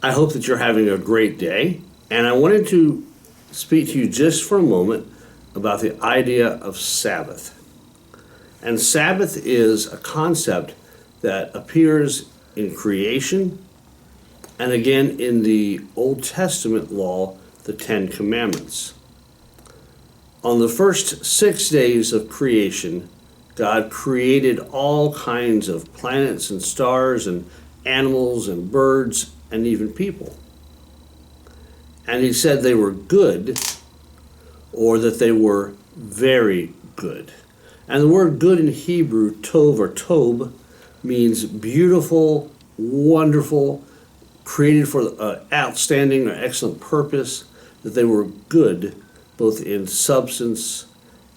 I hope that you're having a great day, and I wanted to speak to you just for a moment about the idea of Sabbath. And Sabbath is a concept that appears in creation and again in the Old Testament law, the Ten Commandments. On the first 6 days of creation, God created all kinds of planets and stars and animals and birds and even people. And he said they were good, or that they were very good. And the word good in Hebrew, tov or tob, means beautiful, wonderful, created for outstanding or excellent purpose, that they were good both in substance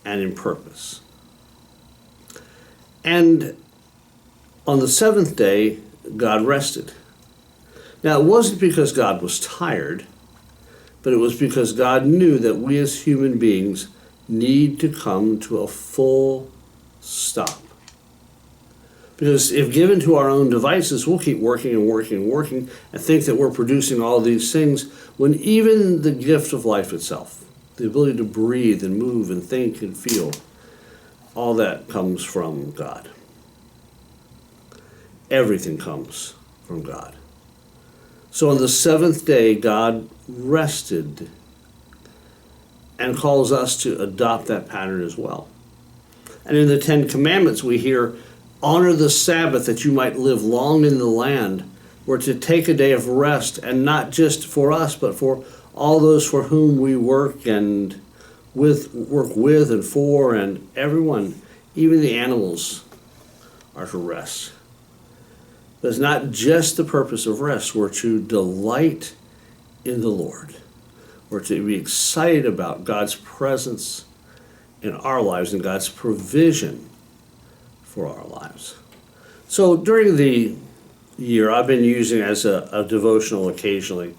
and in purpose. And on the seventh day, God rested. Now, it wasn't because God was tired, but it was because God knew that we as human beings need to come to a full stop. Because if given to our own devices, we'll keep working and working and working and think that we're producing all these things, when even the gift of life itself, the ability to breathe and move and think and feel, all that comes from God. Everything comes from God. So on the seventh day, God rested and calls us to adopt that pattern as well. And in the Ten Commandments, we hear, honor the Sabbath that you might live long in the land. We're to take a day of rest, and not just for us, but for all those for whom we work and work with and for, and everyone, even the animals, are to rest. But it's not just the purpose of rest. We're to delight in the Lord. We're to be excited about God's presence in our lives and God's provision for our lives. So during the year, I've been using as a devotional occasionally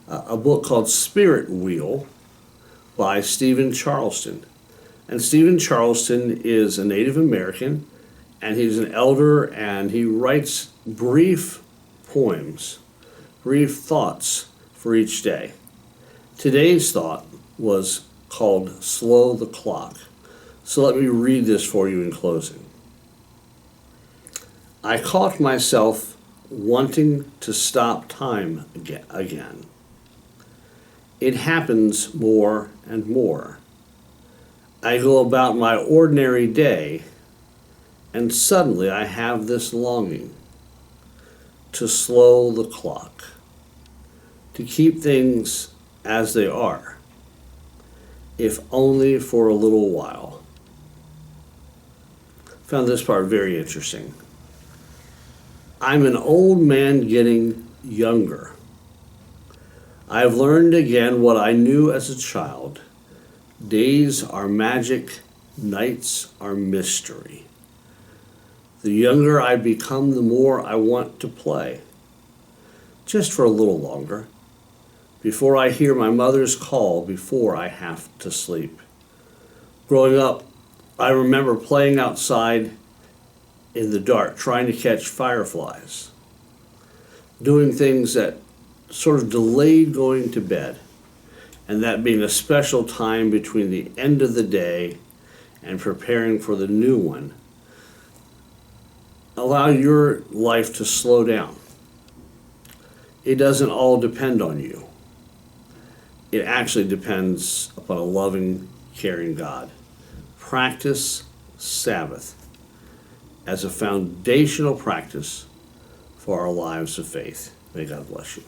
a book called Spirit Wheel by Stephen Charleston. And Stephen Charleston is a Native American, and he's an elder, and he writes brief poems, brief thoughts for each day. Today's thought was called Slow the Clock. So let me read this for you in closing. I caught myself wanting to stop time again. It happens more and more. I go about my ordinary day, and suddenly I have this longing to slow the clock, to keep things as they are, if only for a little while. Found this part very interesting. I'm an old man getting younger. I've learned again what I knew as a child. Days are magic, nights are mystery. The younger I become, the more I want to play. Just for a little longer, before I hear my mother's call, before I have to sleep. Growing up, I remember playing outside in the dark, trying to catch fireflies, doing things that sort of delayed going to bed, and that being a special time between the end of the day and preparing for the new one. Allow your life to slow down. It doesn't all depend on you. It actually depends upon a loving, caring God. Practice Sabbath as a foundational practice for our lives of faith. May God bless you.